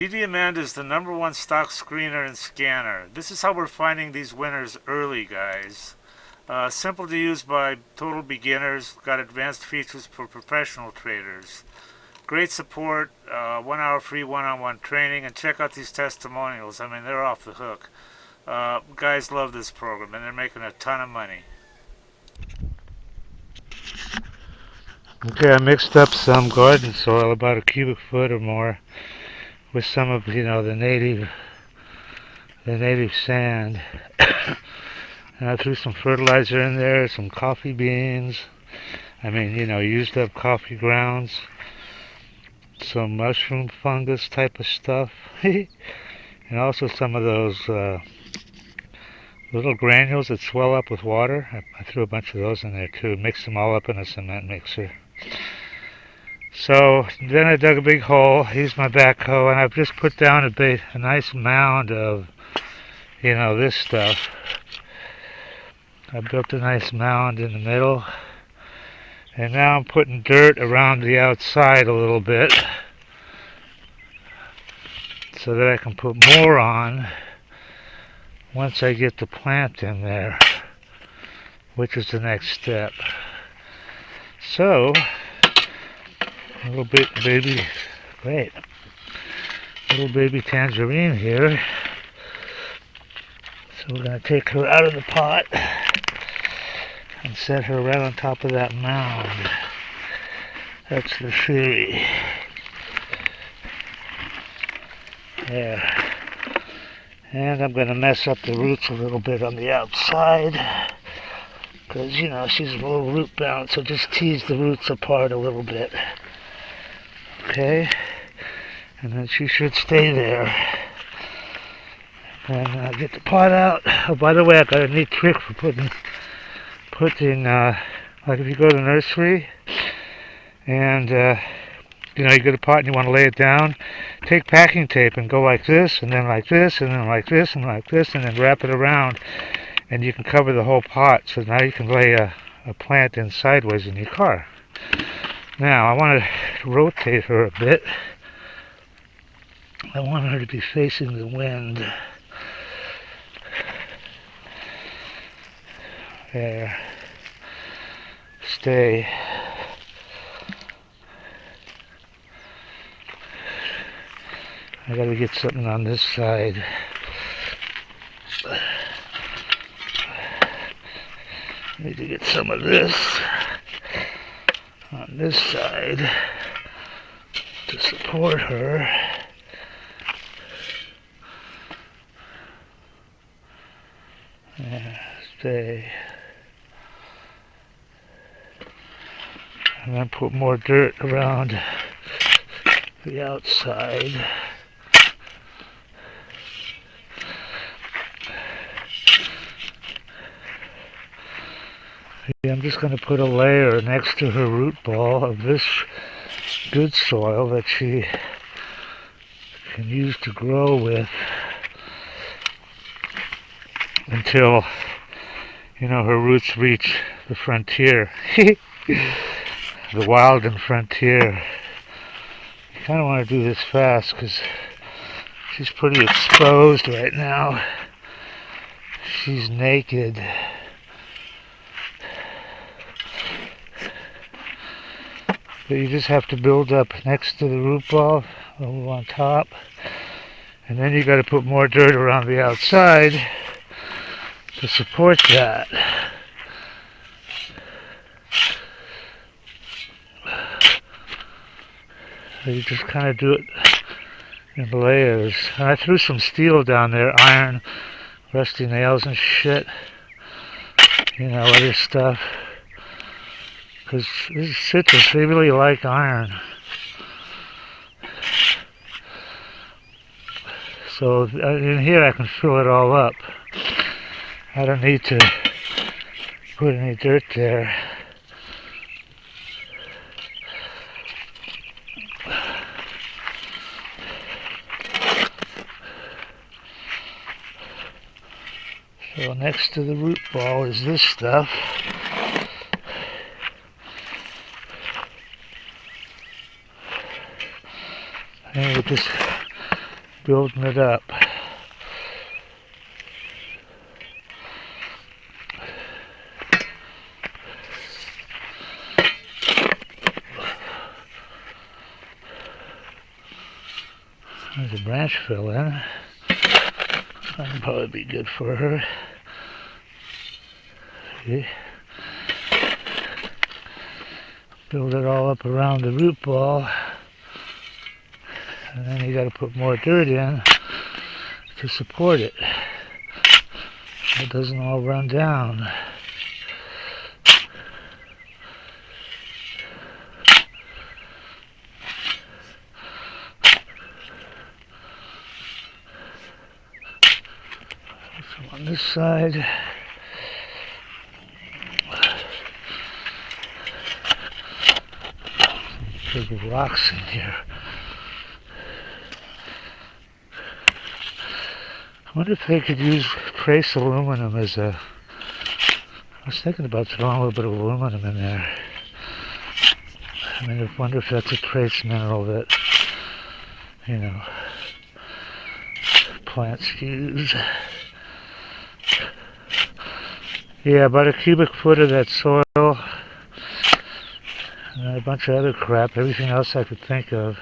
DDAmanda is the #1 stock screener and scanner. This is how we're finding these winners early, guys. Simple to use by total beginners. Got advanced features for professional traders. Great support, 1 hour free one-on-one training, and check out these testimonials. I mean, they're off the hook. Guys love this program, and they're making a ton of money. Okay, I mixed up some garden soil, about a cubic foot or more, with some of the native sand. And I threw some fertilizer in there, some coffee beans. Used up coffee grounds, some mushroom fungus type of stuff, and also some of those little granules that swell up with water. I threw a bunch of those in there too, mixed them all up in a cement mixer. So then I dug a big hole, used my backhoe, and I've just put down a nice mound of, this stuff. I built a nice mound in the middle, and now I'm putting dirt around the outside a little bit so that I can put more on once I get the plant in there, which is the next step. So, little baby tangerine here. So we're going to take her out of the pot and set her right on top of that mound. That's the theory. There. And I'm going to mess up the roots a little bit on the outside, because, she's a little root bound, so just tease the roots apart a little bit. Okay? And then she should stay there. And get the pot out. Oh, by the way, I got a neat trick for putting like if you go to the nursery and you get a pot and you want to lay it down, take packing tape and go like this, and then like this, and then like this, and like this, and then wrap it around, and you can cover the whole pot. So now you can lay a plant in sideways in your car. Now I want to rotate her a bit. I want her to be facing the wind. There. Stay. I gotta get something on this side. Need to get some of this on this side to support her. Yeah, stay. And then put more dirt around the outside. I'm just going to put a layer next to her root ball of this good soil that she can use to grow with until, her roots reach the frontier. The wild and frontier. I kind of want to do this fast because she's pretty exposed right now. She's naked. But you just have to build up next to the root ball, over on top, and then you got to put more dirt around the outside to support that. So you just kind of do it in layers. And I threw some steel down there, iron, rusty nails and shit, other stuff. Because this is citrus, they really like iron. So in here I can fill it all up. I don't need to put any dirt there. So next to the root ball is this stuff. And with this building it up. There's a branch fill in. That'll probably be good for her. Okay. Build it all up around the root ball. And then you got to put more dirt in to support it. It doesn't all run down. So on this side, big rocks in here. I wonder if they could use trace aluminum as a... I was thinking about throwing a little bit of aluminum in there. I mean, I wonder if that's a trace mineral that, you know, plants use. Yeah, about a cubic foot of that soil. And a bunch of other crap, everything else I could think of.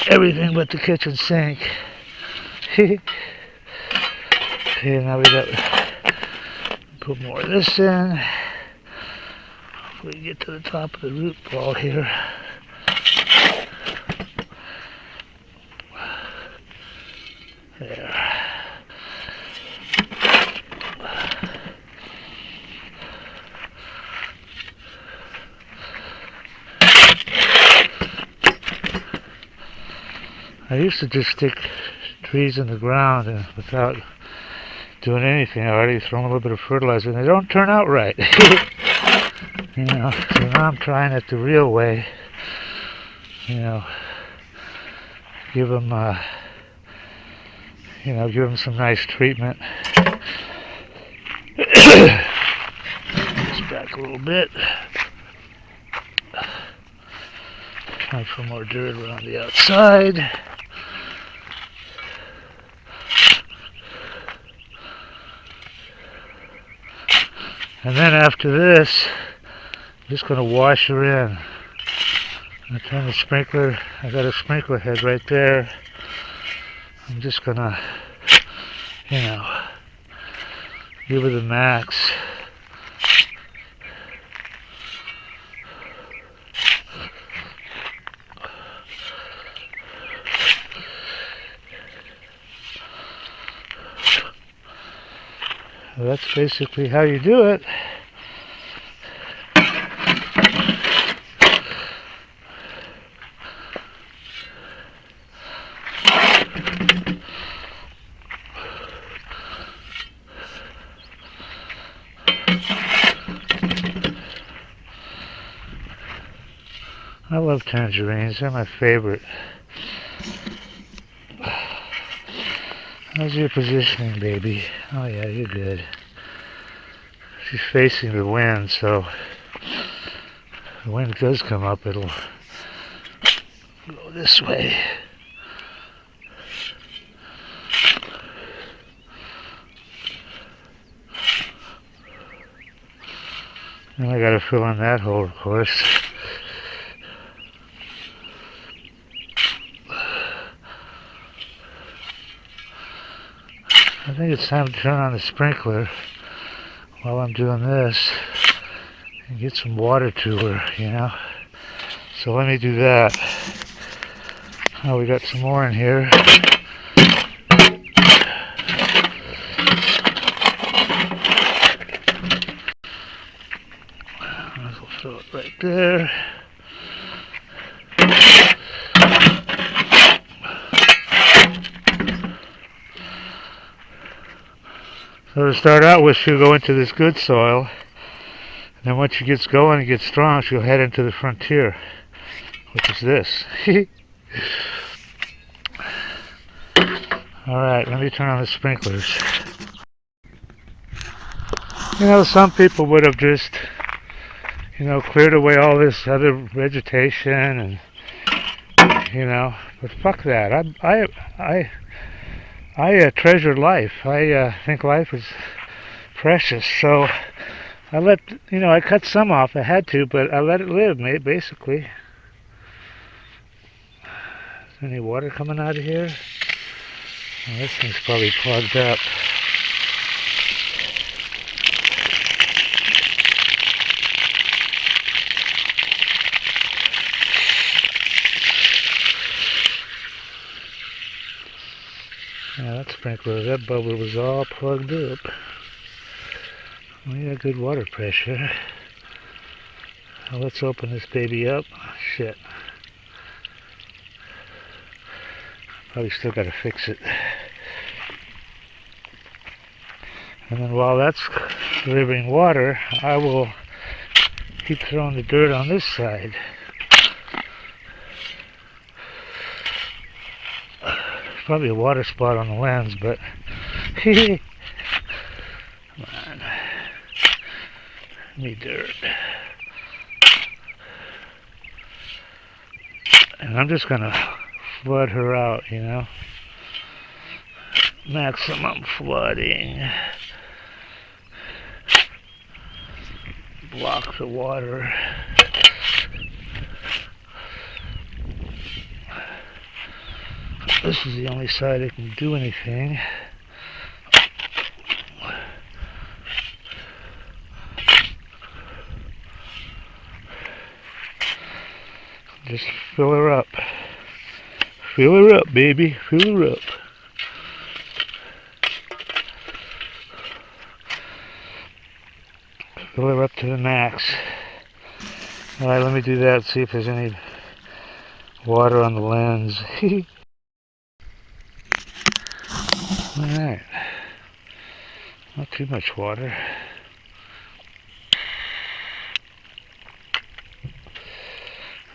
Everything but the kitchen sink. Okay, now we got put more of this in. Hopefully we get to the top of the root ball here. There. I used to just stick trees in the ground and without doing anything. I already thrown a little bit of fertilizer and they don't turn out right. You know, so now I'm trying it the real way. You know, give them, you know, give them some nice treatment. Just back a little bit. Try for more dirt around the outside. And then after this, I'm just going to wash her in. I'm going to turn the sprinkler. I got a sprinkler head right there. I'm just going to, you know, give her the max. So that's basically how you do it. I love tangerines, they're my favorite. How's your positioning, baby? Oh yeah, you're good. She's facing the wind, so if the wind does come up, it'll go this way. And I gotta fill in that hole, of course. I think it's time to turn on the sprinkler while I'm doing this and get some water to her, you know. So let me do that. Oh, we got some more in here. Might as well throw it right there. So to start out with, she'll go into this good soil, and then once she gets going and gets strong, she'll head into the frontier, which is this. Alright, let me turn on the sprinklers. You know, some people would have just, you know, cleared away all this other vegetation and you know. But fuck that. I treasure life. I think life is precious. So I let, I cut some off. I had to, but I let it live, mate, basically. Is any water coming out of here? Oh, this thing's probably plugged up. Yeah, that sprinkler, that bubble was all plugged up. We got good water pressure. Now let's open this baby up. Shit. Probably still gotta fix it. And then while that's delivering water, I will keep throwing the dirt on this side. Probably a water spot on the lens, but come on. Need dirt. And I'm just gonna flood her out, Maximum flooding. Block the water. This is the only side I can do anything. Just fill her up. Fill her up, baby. Fill her up. Fill her up to the max. Alright, let me do that, see if there's any water on the lens. Alright. Not too much water.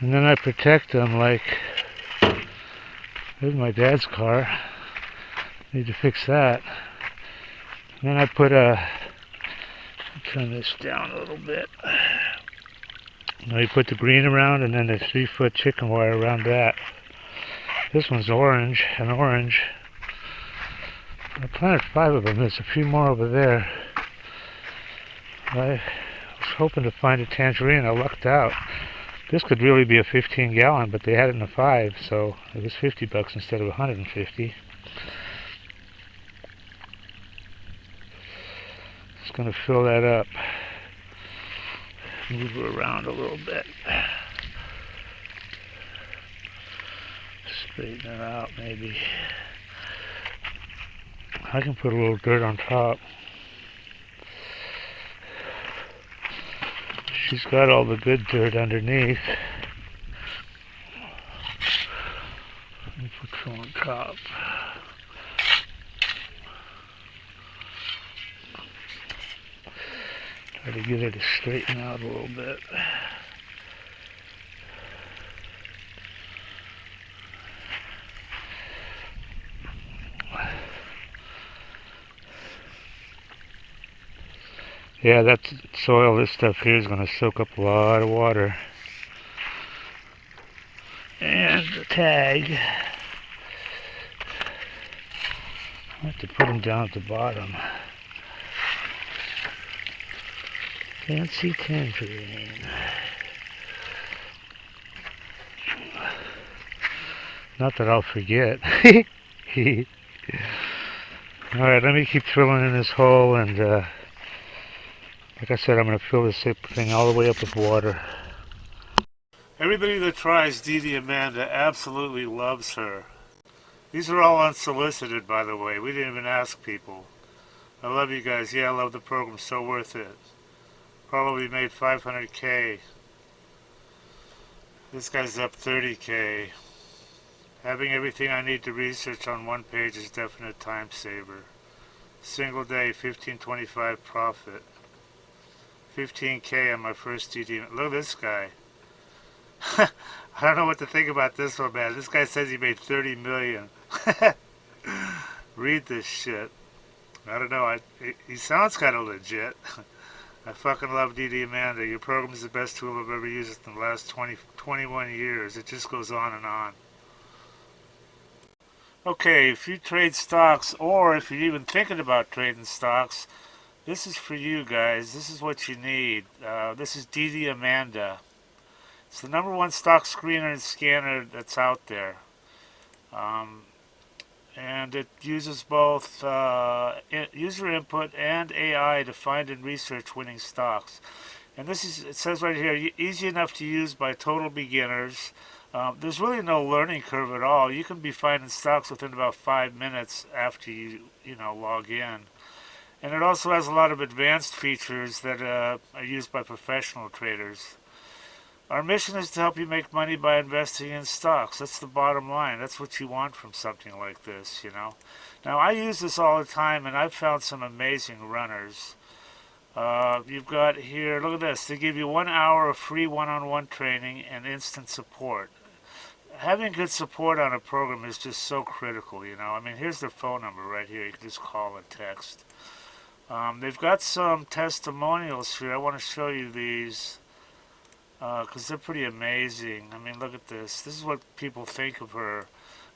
And then I protect them like, there's my dad's car. Need to fix that. And then I put turn this down a little bit. Now you put the green around and then the 3-foot chicken wire around that. This one's orange and orange. I planted 5 of them. There's a few more over there. I was hoping to find a tangerine. I lucked out. This could really be a 15-gallon, but they had it in a 5, so it was $50 instead of 150. Just gonna fill that up. Move her around a little bit. Straighten her out, maybe. I can put a little dirt on top. She's got all the good dirt underneath. Let me put some on top. Try to get her to straighten out a little bit. Yeah, that soil, this stuff here is going to soak up a lot of water. And the tag. I have to put them down at the bottom. Fancy tangerine. Not that I'll forget. Alright, let me keep filling in this hole, and like I said, I'm going to fill this thing all the way up with water. Everybody that tries DDAmanda absolutely loves her. These are all unsolicited, by the way. We didn't even ask people. I love you guys. Yeah, I love the program. So worth it. Probably made 500K. This guy's up 30K. Having everything I need to research on one page is definite time saver. Single day, 1525 profit. 15K on my first DD. Look at this guy. I don't know what to think about this one, man. This guy says he made 30 million. Read this shit. I don't know. He sounds kind of legit. I fucking love DDAmanda. Your program is the best tool I've ever used in the last 21 years. It just goes on and on. Okay, if you trade stocks, or if you're even thinking about trading stocks, this is for you guys. This is what you need. This is DDAmanda. It's the #1 stock screener and scanner that's out there. Um, and it uses both user input and AI to find and research winning stocks. And this is, it says right here, easy enough to use by total beginners. There's really no learning curve at all. You can be finding stocks within about 5 minutes after you log in. And it also has a lot of advanced features that are used by professional traders. Our mission is to help you make money by investing in stocks. That's the bottom line. That's what you want from something like this. Now, I use this all the time, and I've found some amazing runners. You've got here, look at this. They give you 1 hour of free one-on-one training and instant support. Having good support on a program is just so critical. I mean, here's their phone number right here. You can just call and text. They've got some testimonials here. I want to show you these because they're pretty amazing. I mean, look at this. This is what people think of her.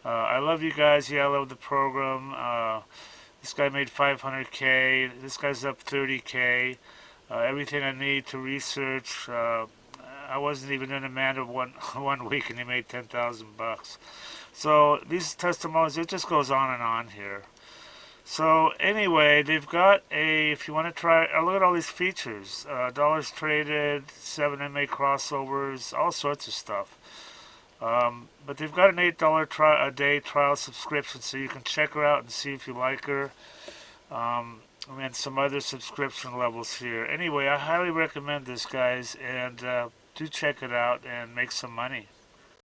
I love you guys. Yeah, I love the program. This guy made 500K. This guy's up 30K. Everything I need to research. I wasn't even in Amanda one week, and he made 10,000 bucks. So these testimonials, it just goes on and on here. So anyway, they've got if you want to try, look at all these features. Dollars traded, 7 MA crossovers, all sorts of stuff. But they've got an $8 a day trial subscription, so you can check her out and see if you like her. And some other subscription levels here. Anyway, I highly recommend this, guys, and do check it out and make some money.